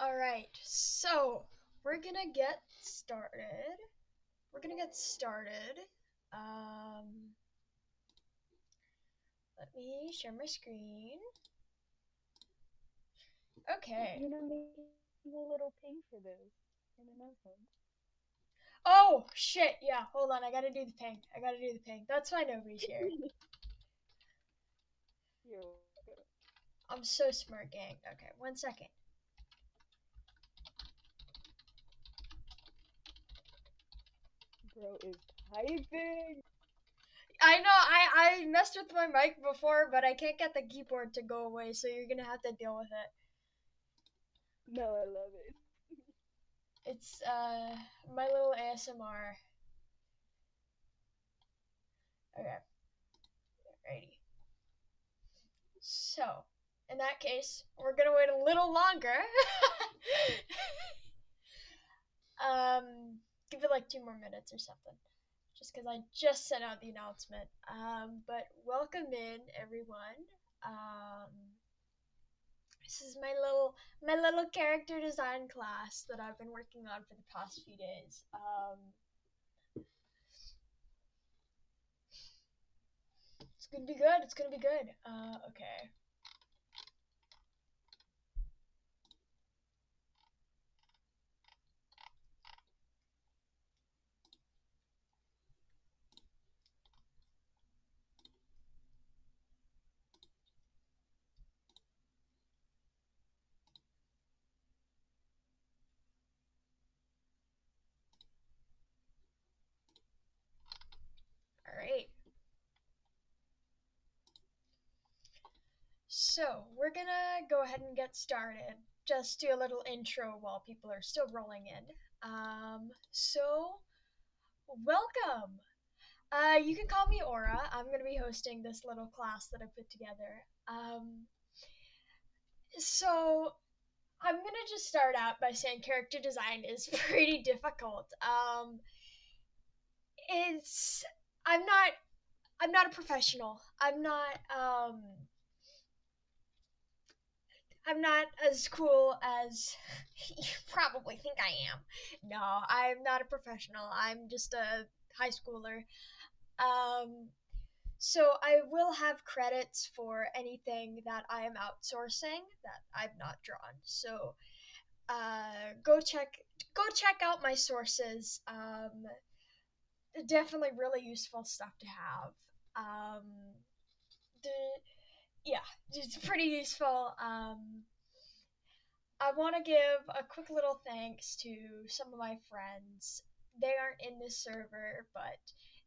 Alright, so we're gonna get started. We're gonna get started. Um, Let me share my screen. Okay. Making a little ping for this in announcement. Oh, shit, yeah, hold on, I gotta do the ping. That's why nobody's here. You're welcome. I'm so smart, gang. Okay, 1 second. Bro is typing. I know, I messed with my mic before, but I can't get the keyboard to go away, so you're gonna have to deal with it. No, I love it. It's, my little ASMR. Okay, ready. So, in that case, we're gonna wait a little longer. um, Give it like 2 more minutes or something, just because I just sent out the announcement. But welcome in everyone. Um, this is my little character design class that I've been working on for the past few days. It's gonna be good. It's gonna be good. Okay. All right. So, we're gonna go ahead and get started. Just do a little intro while people are still rolling in. Welcome! You can call me Aura. I'm gonna be hosting this little class that I put together. So, I'm gonna just start out by saying character design is pretty difficult. It's I'm not I'm not a professional. I'm not as cool as you probably think I am. No, I'm not a professional. I'm just a high schooler. Um, so I will have credits for anything that I am outsourcing that I've not drawn. So go check out my sources. Definitely really useful stuff to have. Um, the, yeah, it's pretty useful. I want to give a quick little thanks to some of my friends. They aren't in this server, but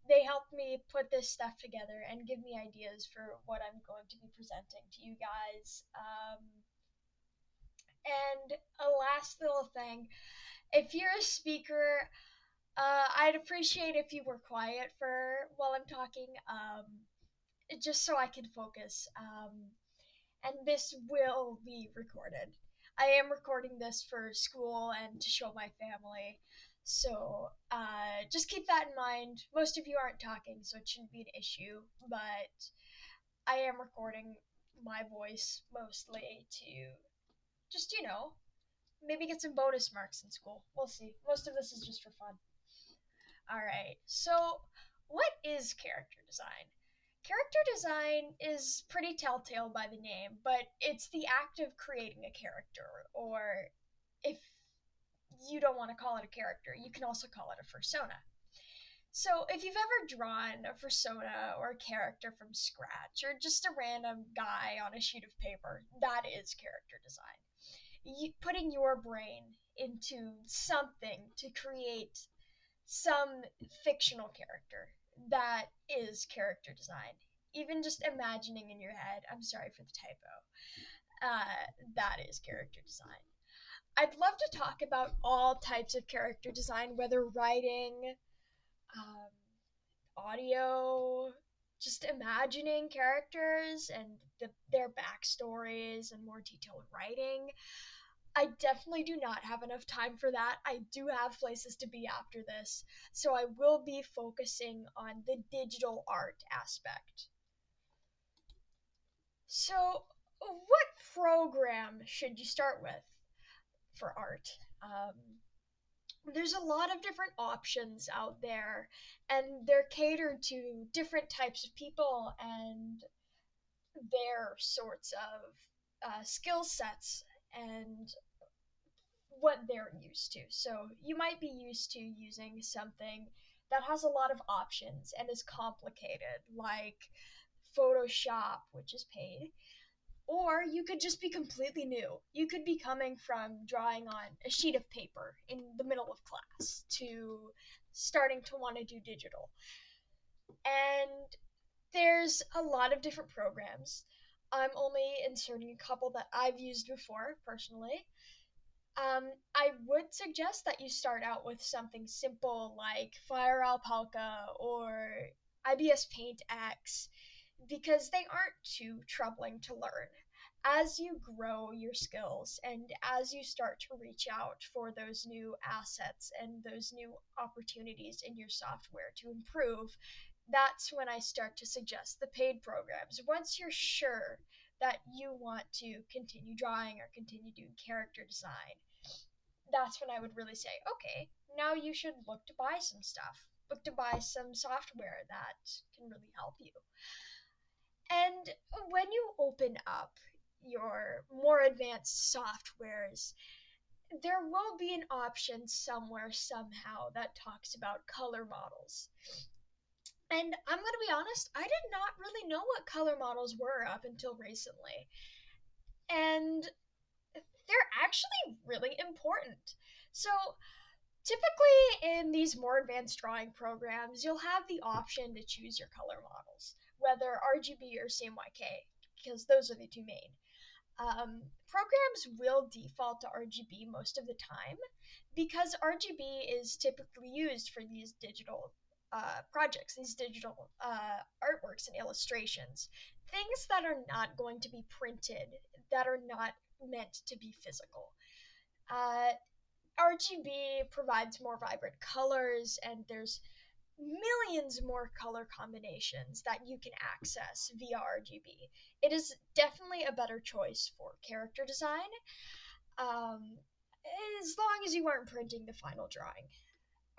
they helped me put this stuff together and give me ideas for what I'm going to be presenting to you guys. And a last little thing, if you're a speaker, I'd appreciate if you were quiet for while I'm talking, just so I can focus. And this will be recorded. I am recording this for school and to show my family. So just keep that in mind. Most of you aren't talking, so it shouldn't be an issue. But I am recording my voice mostly to just, maybe get some bonus marks in school. We'll see. Most of this is just for fun. Alright, so what is character design? Character design is pretty telltale by the name, but it's the act of creating a character, or if you don't want to call it a character, you can also call it a persona. So, if you've ever drawn a persona or a character from scratch, or just a random guy on a sheet of paper, that is character design. Putting your brain into something to create some fictional character. That is character design. Even just imagining in your head, I'm sorry for the typo, that is character design. I'd love to talk about all types of character design, whether writing, um, audio, just imagining characters and their backstories and more detailed writing. I definitely do not have enough time for that. I do have places to be after this, so I will be focusing on the digital art aspect. So, what program should you start with? for art. There's a lot of different options out there, and they're catered to different types of people and their sorts of skill sets and what they're used to. So you might be used to using something that has a lot of options and is complicated, like Photoshop, which is paid. Or you could just be completely new. You could be coming from drawing on a sheet of paper in the middle of class to starting to want to do digital. And there's a lot of different programs. I'm only inserting a couple that I've used before personally. I would suggest that you start out with something simple like Fire Alpaca or IBS Paint X because they aren't too troubling to learn. As you grow your skills and as you start to reach out for those new assets and those new opportunities in your software to improve, that's when I start to suggest the paid programs. Once you're sure that you want to continue drawing or continue doing character design, that's when I would really say, okay, now you should look to buy some stuff. Look to buy some software that can really help you. And when you open up your more advanced softwares, there will be an option somewhere, somehow, that talks about color models. And I'm going to be honest, I did not really know what color models were up until recently. And they're actually really important. So, typically, in these more advanced drawing programs, you'll have the option to choose your color models, whether RGB or CMYK, because those are the two main. Programs will default to RGB most of the time because RGB is typically used for these digital projects, these digital artworks and illustrations, things that are not going to be printed, that are not meant to be physical. Uh, RGB provides more vibrant colors, and there's millions more color combinations that you can access via RGB. It is definitely a better choice for character design, um, as long as you aren't printing the final drawing.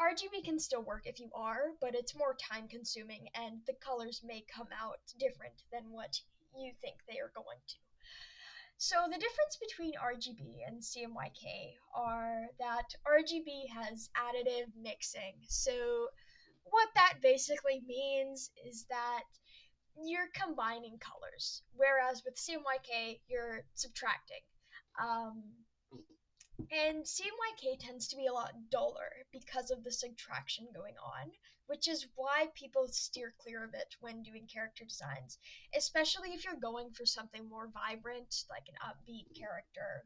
RGB can still work if you are, but it's more time consuming and the colors may come out different than what you think they are going to. So the difference between RGB and CMYK are that RGB has additive mixing. So what that basically means is that you're combining colors, whereas with CMYK you're subtracting. Um, and CMYK tends to be a lot duller because of the subtraction going on, which is why people steer clear of it when doing character designs, especially if you're going for something more vibrant, like an upbeat character.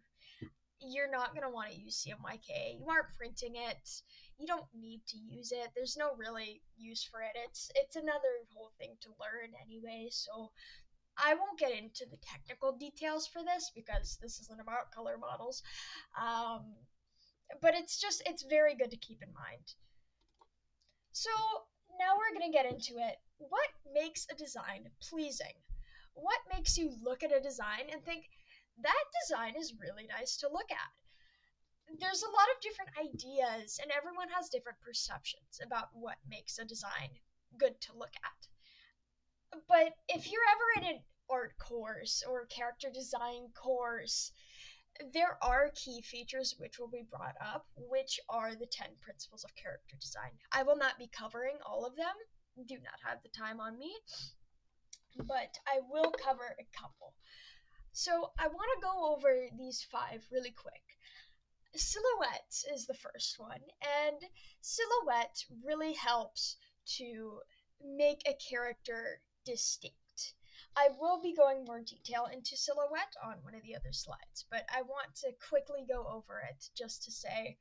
You're not going to want to use CMYK. You aren't printing it. You don't need to use it. There's no really use for it. It's another whole thing to learn anyway, so I won't get into the technical details for this because this isn't about color models. Um, but it's very good to keep in mind. So now we're going to get into it. What makes a design pleasing? What makes you look at a design and think, that design is really nice to look at? There's a lot of different ideas, and everyone has different perceptions about what makes a design good to look at. But if you're ever in an art course or a character design course, there are key features which will be brought up, which are the 10 principles of character design. I will not be covering all of them, do not have the time on me, but I will cover a couple. So I want to go over these 5 really quick. Silhouette is the first one, and silhouette really helps to make a character distinct. I will be going more detail into silhouette on one of the other slides, but I want to quickly go over it just to say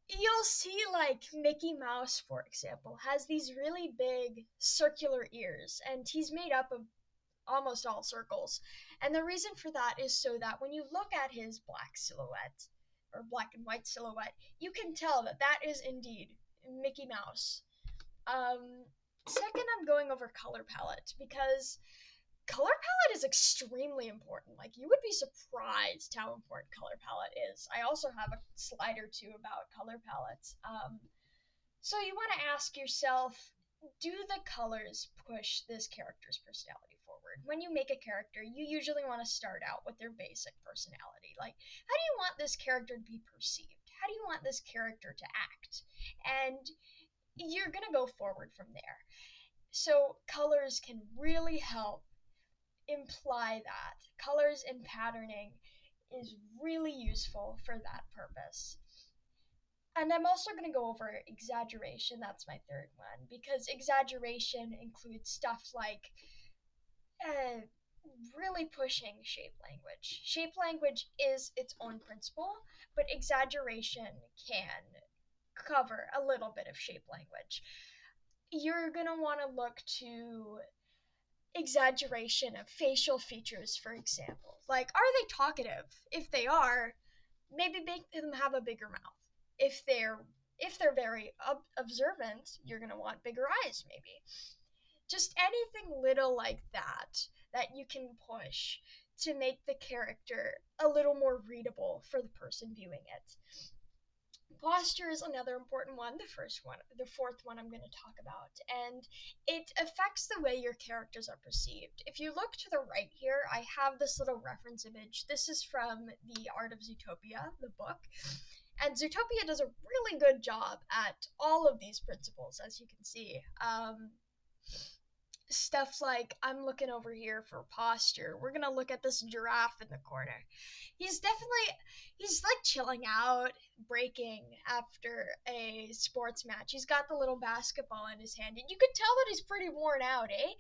you'll see like Mickey Mouse, for example, has these really big circular ears, and he's made up of almost all circles. And the reason for that is so that when you look at his black silhouette, or black and white silhouette, you can tell that that is indeed Mickey Mouse. Second, I'm going over color palette because color palette is extremely important. Like, you would be surprised how important color palette is. I also have a slide or two about color palettes. So you want to ask yourself, do the colors push this character's personality forward? When you make a character, you usually want to start out with their basic personality. Like, how do you want this character to be perceived? How do you want this character to act? And you're going to go forward from there. So colors can really help imply that. Colors and patterning is really useful for that purpose. And I'm also going to go over exaggeration. That's my third one, because exaggeration includes stuff like uh, really pushing shape language. Shape language is its own principle, but exaggeration can cover a little bit of shape language. You're going to want to look to exaggeration of facial features, for example. Like, are they talkative? If they are, maybe make them have a bigger mouth. If they're very observant, you're gonna want bigger eyes, maybe. Just anything little like that you can push to make the character a little more readable for the person viewing it. Posture is another important one, the fourth one I'm going to talk about, and it affects the way your characters are perceived. If you look to the right here, I have this little reference image. This is from The Art of Zootopia, the book. And Zootopia does a really good job at all of these principles, as you can see. Stuff like, I'm looking over here for posture. We're gonna look at this giraffe in the corner. He's like chilling out, breaking after a sports match. He's got the little basketball in his hand, and you could tell that he's pretty worn out, eh?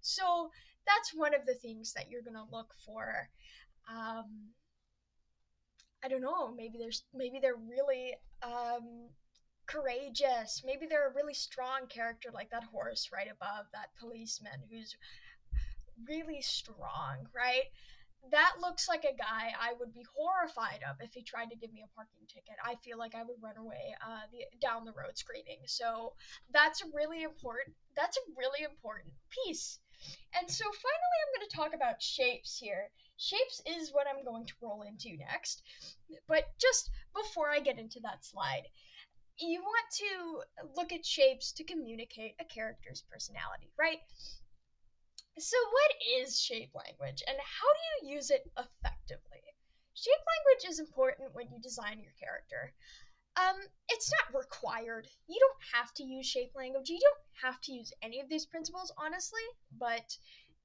So that's one of the things that you're gonna look for. I don't know. Maybe they're really courageous. Maybe they're a really strong character, like that horse right above that policeman who's really strong, right? That looks like a guy I would be horrified of if he tried to give me a parking ticket. I feel like I would run away down the road screaming. So that's a really important. That's a really important piece. And so finally, I'm going to talk about shapes here. Shapes is what I'm going to roll into next. But just before I get into that slide, you want to look at shapes to communicate a character's personality, right? So, what is shape language and how do you use it effectively? Shape language is important when you design your character. It's not required. You don't have to use shape language. You don't have to use any of these principles, honestly, but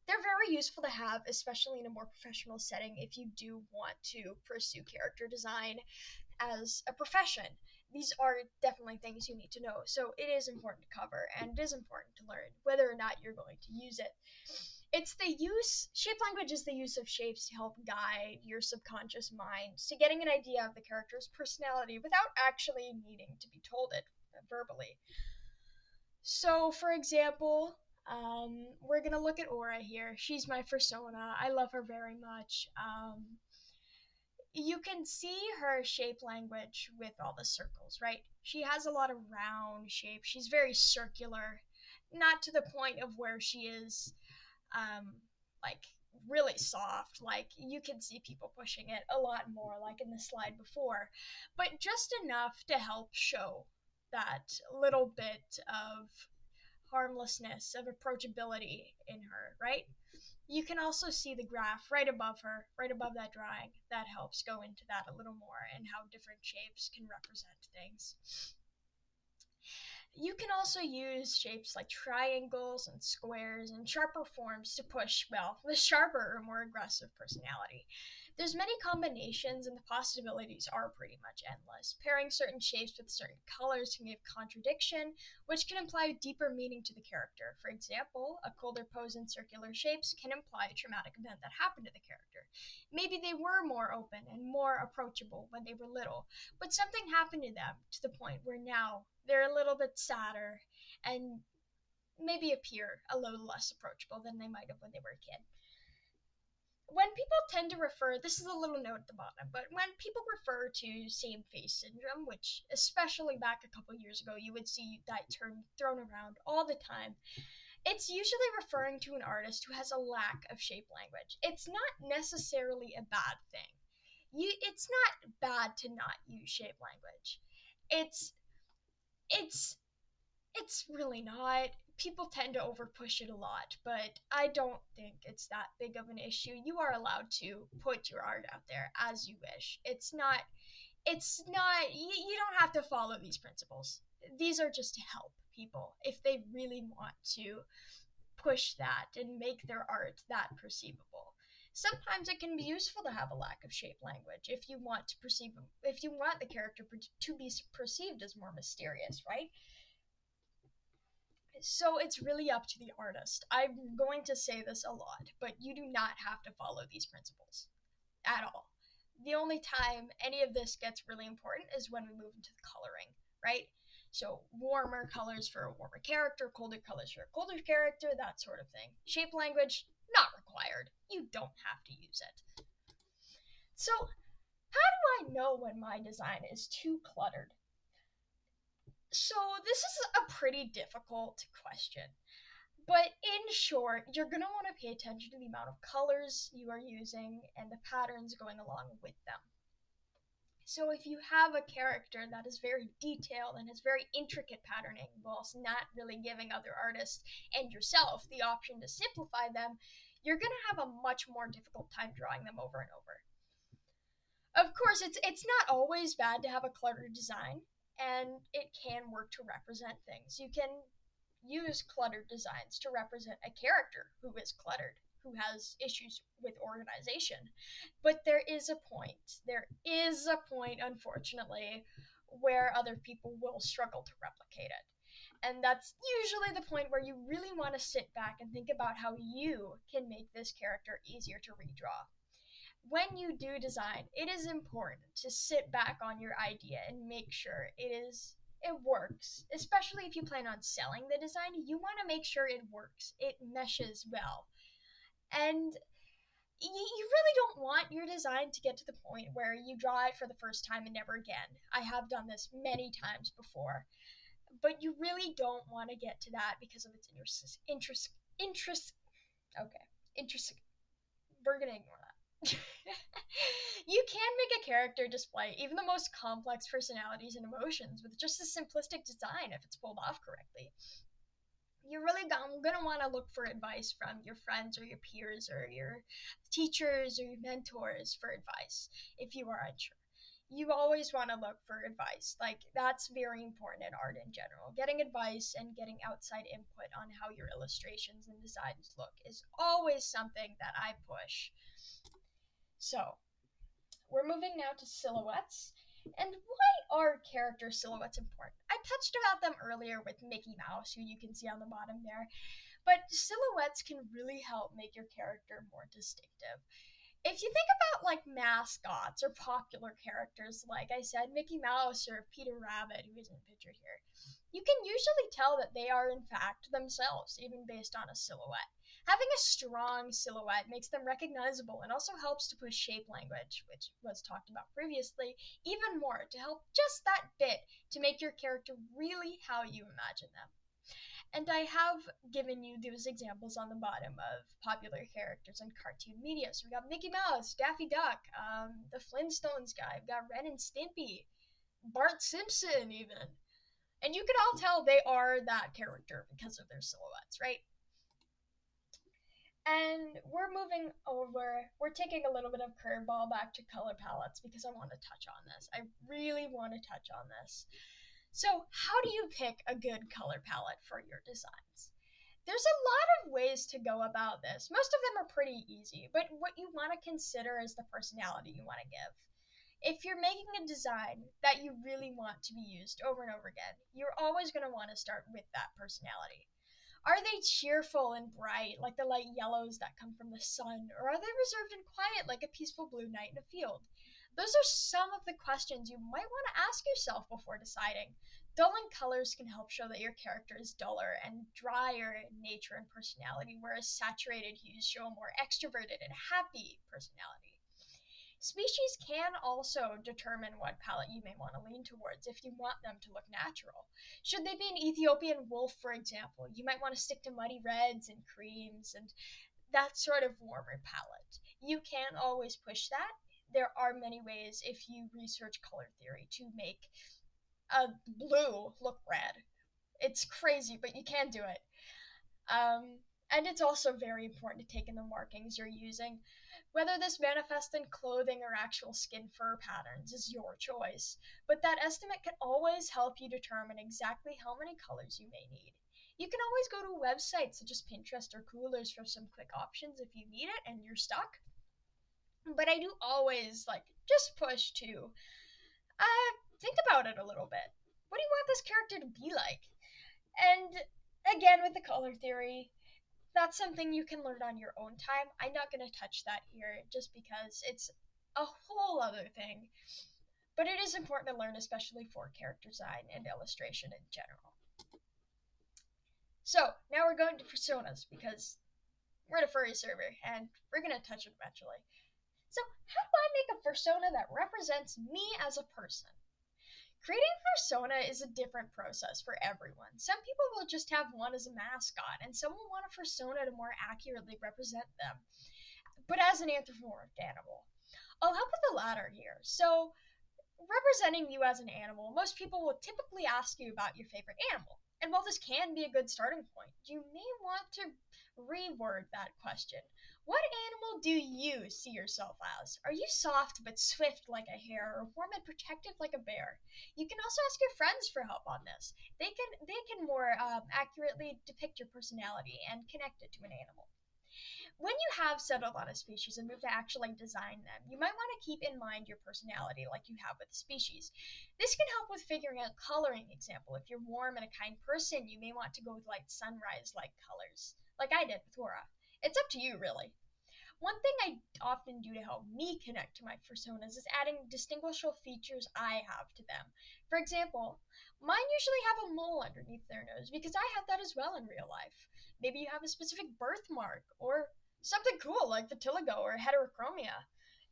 they're very useful to have, especially in a more professional setting if you do want to pursue character design as a profession. These are definitely things you need to know, so it is important to cover and it is important to learn whether or not you're going to use it. Shape language is the use of shapes to help guide your subconscious mind to getting an idea of the character's personality without actually needing to be told it verbally. So, for example, we're gonna look at Aura here. She's my persona. I love her very much. You can see her shape language with all the circles, right? She has a lot of round shapes. She's very circular, not to the point of where she is like really soft. Like, you can see people pushing it a lot more, like in the slide before, but just enough to help show that little bit of harmlessness, of approachability in her, right? You can also see the graph right above her, right above that drawing. That helps go into that a little more and how different shapes can represent things. You can also use shapes like triangles and squares and sharper forms to push, well, the sharper or more aggressive personality. There's many combinations and the possibilities are pretty much endless. Pairing certain shapes with certain colors can give contradiction, which can imply deeper meaning to the character. For example, a colder pose in circular shapes can imply a traumatic event that happened to the character. Maybe they were more open and more approachable when they were little, but something happened to them to the point where now they're a little bit sadder and maybe appear a little less approachable than they might have when they were a kid. When people tend to refer, this is a little note at the bottom, but when people refer to same face syndrome, which especially back a couple years ago you would see that term thrown around all the time, It's usually referring to an artist who has a lack of shape language. It's not necessarily a bad thing. It's not bad to not use shape language. It's it's it's really not. People tend to overpush it a lot, but I don't think it's that big of an issue. You are allowed to put your art out there as you wish. It's not you don't have to follow these principles. These are just to help people if they really want to push that and make their art that perceivable. Sometimes it can be useful to have a lack of shape language if you want the character to be perceived as more mysterious, right? So it's really up to the artist. I'm going to say this a lot, but you do not have to follow these principles at all. The only time any of this gets really important is when we move into the coloring, right? So warmer colors for a warmer character, colder colors for a colder character, that sort of thing. Shape language, not required. You don't have to use it. So, how do I know when my design is too cluttered? So, this is a pretty difficult question. But in short, you're going to want to pay attention to the amount of colors you are using and the patterns going along with them. So if you have a character that is very detailed and has very intricate patterning, whilst not really giving other artists and yourself the option to simplify them, you're going to have a much more difficult time drawing them over and over. Of course, it's not always bad to have a cluttered design, and it can work to represent things. You can use cluttered designs to represent a character who is cluttered, who has issues with organization. But there is a point, unfortunately, where other people will struggle to replicate it. And that's usually the point where you really want to sit back and think about how you can make this character easier to redraw. When you do design, it is important to sit back on your idea and make sure it works. Especially if you plan on selling the design, you want to make sure it works. It meshes well. And you really don't want your design to get to the point where you draw it for the first time and never again. I have done this many times before, but you really don't want to get to that because of its interest. Okay, interest. We're gonna ignore that. You can make a character display even the most complex personalities and emotions with just a simplistic design if it's pulled off correctly. You're really going to want to look for advice from your friends or your peers or your teachers or your mentors for advice if you are unsure. You always want to look for advice. Like, that's very important in art in general. Getting advice and getting outside input on how your illustrations and designs look is always something that I push. So, we're moving now to silhouettes. And why are character silhouettes important? I touched about them earlier with Mickey Mouse, who you can see on the bottom there, but silhouettes can really help make your character more distinctive. If you think about like mascots or popular characters, like I said, Mickey Mouse or Peter Rabbit, who isn't pictured here, you can usually tell that they are in fact themselves, even based on a silhouette. Having a strong silhouette makes them recognizable and also helps to push shape language, which was talked about previously, even more to help just that bit to make your character really how you imagine them. And I have given you those examples on the bottom of popular characters in cartoon media. So we got Mickey Mouse, Daffy Duck, the Flintstones guy, we've got Ren and Stimpy, Bart Simpson, even. And you can all tell they are that character because of their silhouettes, right? And we're taking a little bit of curveball back to color palettes because I want to touch on this. I really want to touch on this. So, how do you pick a good color palette for your designs? There's a lot of ways to go about this. Most of them are pretty easy, but what you want to consider is the personality you want to give. If you're making a design that you really want to be used over and over again, you're always going to want to start with that personality. Are they cheerful and bright, like the light yellows that come from the sun, or are they reserved and quiet, like a peaceful blue night in a field? Those are some of the questions you might want to ask yourself before deciding. Dulling colors can help show that your character is duller and drier in nature and personality, whereas saturated hues show a more extroverted and happy personality. Species can also determine what palette you may want to lean towards if you want them to look natural. Should they be an Ethiopian wolf, for example, you might want to stick to muddy reds and creams and that sort of warmer palette. You can't always push that. There are many ways if you research color theory to make a blue look red. It's crazy, but you can do it. Um, and it's also very important to take in the markings you're using. Whether this manifests in clothing or actual skin fur patterns is your choice, but that estimate can always help you determine exactly how many colors you may need. You can always go to websites such as Pinterest or Coolers for some quick options if you need it and you're stuck. But I do always just push to think about it a little bit. What do you want this character to be like? And again, with the color theory, that's something you can learn on your own time. I'm not going to touch that here just because it's a whole other thing. But it is important to learn, especially for character design and illustration in general. So, now we're going to personas because we're in a furry server and we're going to touch it eventually. So, how do I make a persona that represents me as a person? Creating a persona is a different process for everyone. Some people will just have one as a mascot, and some will want a persona to more accurately represent them, but as an anthropomorphic animal. I'll help with the latter here. So, representing you as an animal, most people will typically ask you about your favorite animal. And while this can be a good starting point, you may want to reword that question. What animal do you see yourself as? Are you soft but swift like a hare, or warm and protective like a bear? You can also ask your friends for help on this. They can more accurately depict your personality and connect it to an animal. When you have settled on a species and move to actually design them, you might want to keep in mind your personality like you have with the species. This can help with figuring out coloring. Example, if you're warm and a kind person, you may want to go with light sunrise like colors, like I did with Aura. It's up to you, really. One thing I often do to help me connect to my personas is adding distinguishable features I have to them. For example, mine usually have a mole underneath their nose because I have that as well in real life. Maybe you have a specific birthmark or something cool like vitiligo or heterochromia.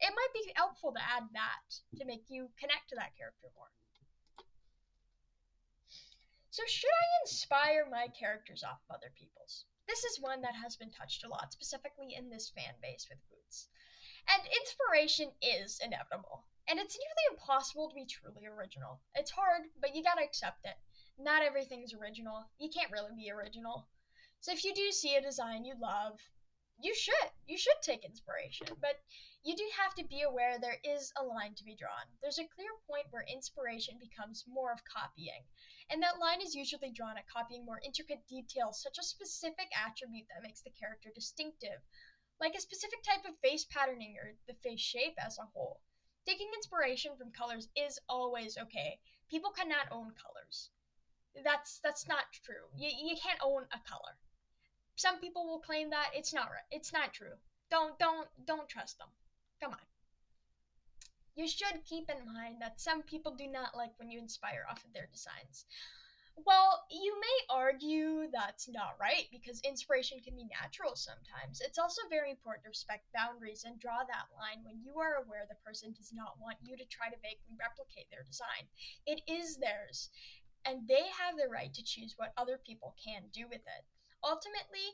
It might be helpful to add that to make you connect to that character more. So, should I inspire my characters off of other people's? This is one that has been touched a lot, specifically in this fan base with Boots. And inspiration is inevitable. And it's nearly impossible to be truly original. It's hard, but you gotta accept it. Not everything's original. You can't really be original. So if you do see a design you love, you should. You should take inspiration. But you do have to be aware there is a line to be drawn. There's a clear point where inspiration becomes more of copying. And that line is usually drawn at copying more intricate details, such a specific attribute that makes the character distinctive, like a specific type of face patterning or the face shape as a whole. Taking inspiration from colors is always okay. People cannot own colors. That's not true. You can't own a color. Some people will claim that it's not right. It's not true. Don't trust them. Come on. You should keep in mind that some people do not like when you inspire off of their designs. Well, you may argue that's not right because inspiration can be natural sometimes. It's also very important to respect boundaries and draw that line when you are aware the person does not want you to try to vaguely replicate their design. It is theirs, and they have the right to choose what other people can do with it. Ultimately,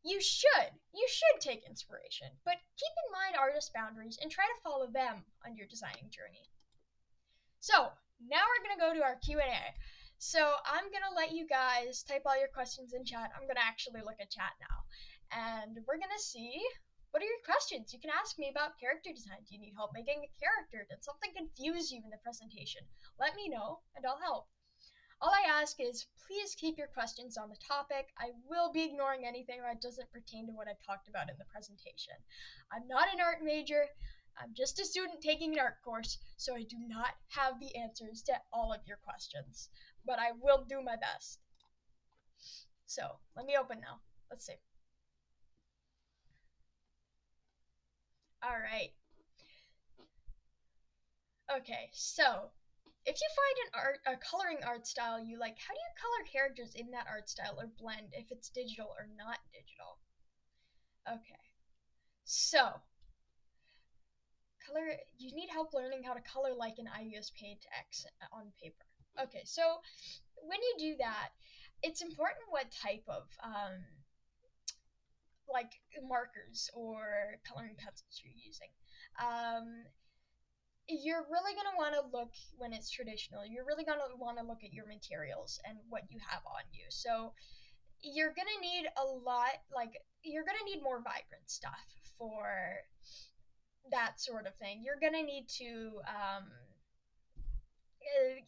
you should take inspiration, but keep in mind artist boundaries and try to follow them on your designing journey. So, now we're going to go to our Q&A. So, I'm going to let you guys type all your questions in chat. I'm going to actually look at chat now. And we're going to see what are your questions. You can ask me about character design. Do you need help making a character? Did something confuse you in the presentation? Let me know and I'll help. All I ask is please keep your questions on the topic. I will be ignoring anything that doesn't pertain to what I talked about in the presentation. I'm not an art major. I'm just a student taking an art course, so I do not have the answers to all of your questions, but I will do my best. So, let me open now. Let's see. All right. Okay, so if you find a coloring art style you like, how do you color characters in that art style or blend if it's digital or not digital? Okay. So, You need help learning how to color like an IBS Paint X on paper. Okay, so when you do that, it's important what type of like markers or coloring pencils you're using. Um, you're really going to want to look when it's traditional. You're really going to want to look at your materials and what you have on you. So you're going to need a lot, like, you're going to need more vibrant stuff for that sort of thing. You're going to need to,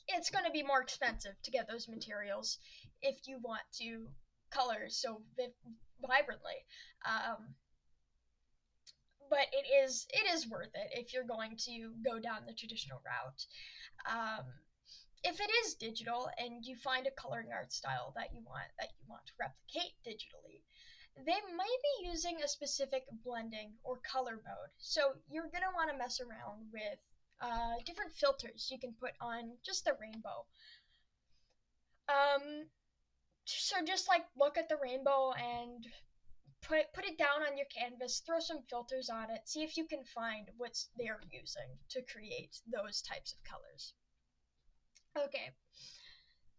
it's going to be more expensive to get those materials if you want to color so vibrantly. Um, but it is worth it if you're going to go down the traditional route. Um, if it is digital and you find a coloring art style that you want to replicate digitally, they might be using a specific blending or color mode. So you're gonna want to mess around with different filters you can put on just the rainbow. Um, so just like look at the rainbow and put it down on your canvas, throw some filters on it, see if you can find what they're using to create those types of colors. Okay,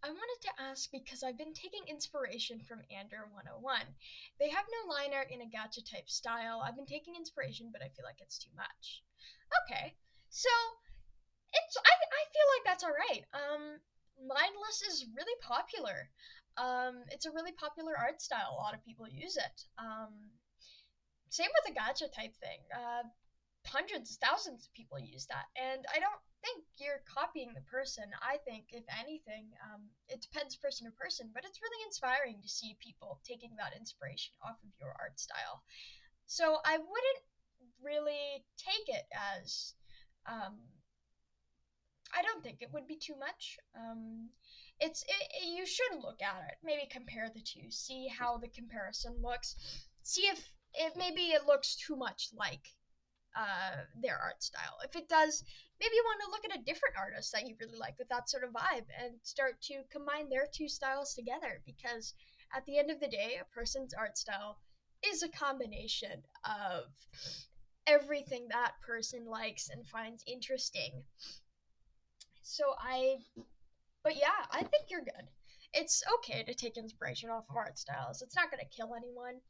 I wanted to ask because I've been taking inspiration from Ander 101. They have no line art in a gacha type style. I've been taking inspiration, but I feel like it's too much. Okay, so I feel like that's all right. Mindless is really popular. It's a really popular art style. A lot of people use it. Same with the gacha type thing. Hundreds, thousands of people use that, and I don't think you're copying the person. I think, if anything, it depends person to person, but it's really inspiring to see people taking that inspiration off of your art style. So I wouldn't really take it as, um, I don't think it would be too much. You should look at it, maybe compare the two, see how the comparison looks, see if maybe it looks too much like their art style. If it does, maybe you want to look at a different artist that you really like with that sort of vibe and start to combine their two styles together, because at the end of the day, a person's art style is a combination of everything that person likes and finds interesting. So but yeah, I think you're good. It's okay to take inspiration off of art styles. It's not going to kill anyone.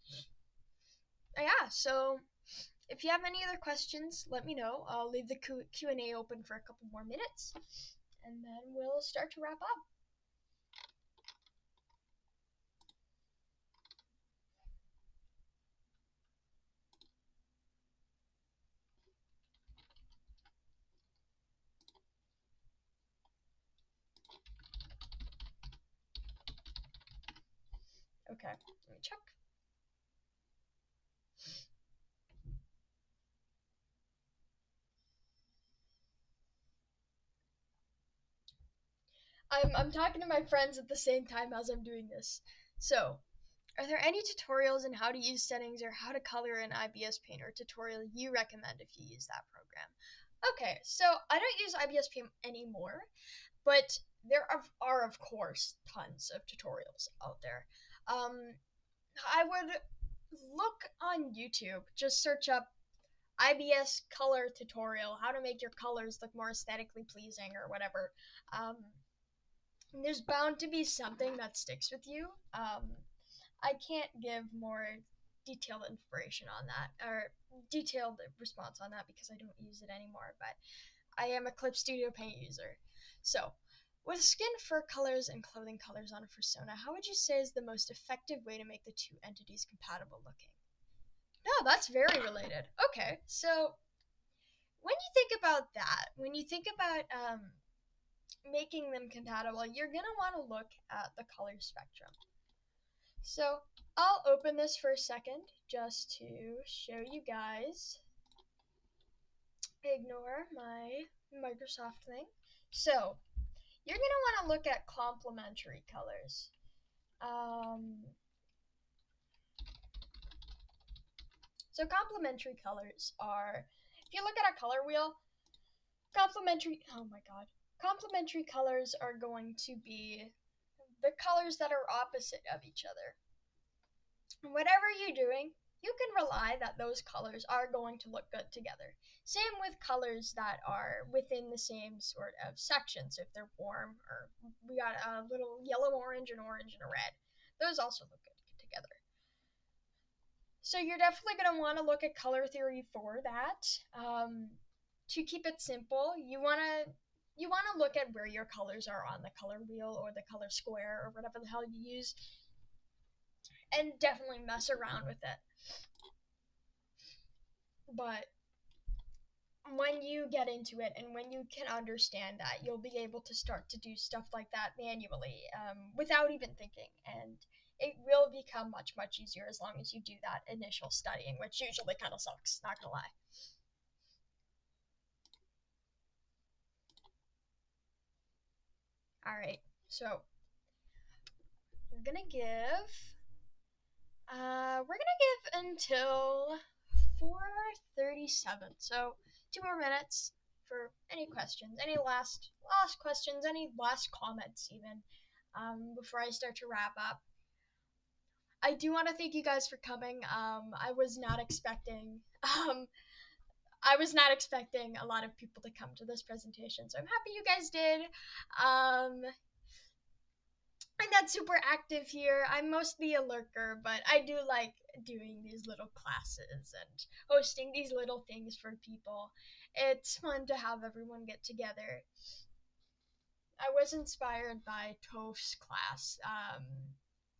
Yeah, so if you have any other questions, let me know. I'll leave the Q&A open for a couple more minutes, and then we'll start to wrap up. Okay, let me check. I'm talking to my friends at the same time as I'm doing this. So, are there any tutorials on how to use settings or how to color in IBS Paint or tutorial you recommend if you use that program? Okay, so I don't use IBS Paint anymore, but there are of course tons of tutorials out there. I would look on YouTube, just search up IBS color tutorial, how to make your colors look more aesthetically pleasing or whatever. Um, there's bound to be something that sticks with you. I can't give more detailed information on that or detailed response on that because I don't use it anymore, but I am a Clip Studio Paint user. So, with skin, fur colors, and clothing colors on a persona, how would you say is the most effective way to make the two entities compatible looking? No, that's very related. Okay, so when you think about that, when you think about making them compatible, you're going to want to look at the color spectrum. So I'll open this for a second just to show you guys. Ignore my Microsoft thing. So you're going to want to look at complementary colors. So complementary colors are, if you look at a color wheel, complementary colors are going to be the colors that are opposite of each other. Whatever you're doing, you can rely that those colors are going to look good together. Same with colors that are within the same sort of sections. If they're warm, or we got a little yellow, orange, and a red. Those also look good together. So you're definitely going to want to look at color theory for that. To keep it simple, you want to look at where your colors are on the color wheel or the color square or whatever the hell you use, and definitely mess around with it. But when you get into it and when you can understand that, you'll be able to start to do stuff like that manually, without even thinking, and it will become much, much easier as long as you do that initial studying, which usually kind of sucks, not gonna lie. All right, so we're gonna give until 4:37. So 2 more minutes for any questions, any last questions, any last comments even, before I start to wrap up. I do want to thank you guys for coming. I was not expecting a lot of people to come to this presentation, so I'm happy you guys did. I'm not super active here. I'm mostly a lurker, but I do like doing these little classes and hosting these little things for people. It's fun to have everyone get together. I was inspired by Toph's class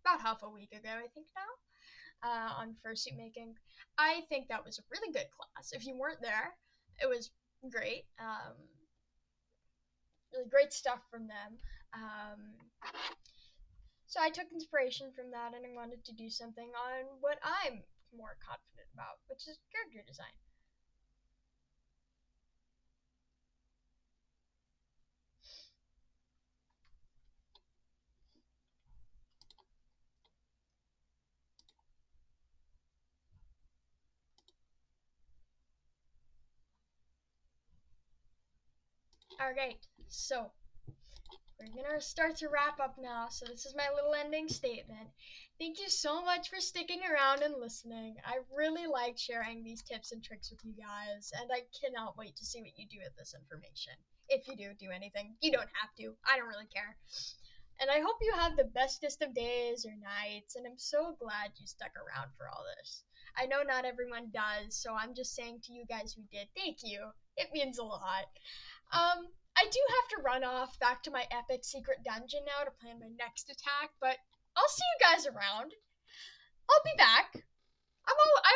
about half a week ago, I think now, on fursuit making. I think that was a really good class. If you weren't there, it was great. Really great stuff from them. So I took inspiration from that and I wanted to do something on what I'm more confident about, which is character design. Alright, so we're gonna start to wrap up now. So this is my little ending statement. Thank you so much for sticking around and listening. I really like sharing these tips and tricks with you guys, and I cannot wait to see what you do with this information. If you do anything, you don't have to. I don't really care. And I hope you have the bestest of days or nights, and I'm so glad you stuck around for all this. I know not everyone does, so I'm just saying to you guys who did, thank you. It means a lot. I do have to run off back to my epic secret dungeon now to plan my next attack, but I'll see you guys around. I'll be back. I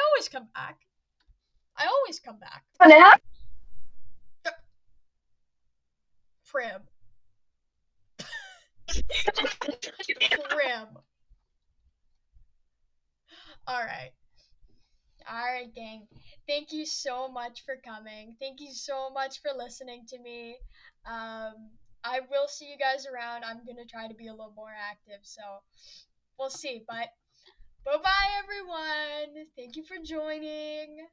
always come back. I always come back. Prim. Prim. Alright. Alright, gang. Thank you so much for coming. Thank you so much for listening to me. I will see you guys around. I'm gonna try to be a little more active, so we'll see. But bye bye, everyone. Thank you for joining.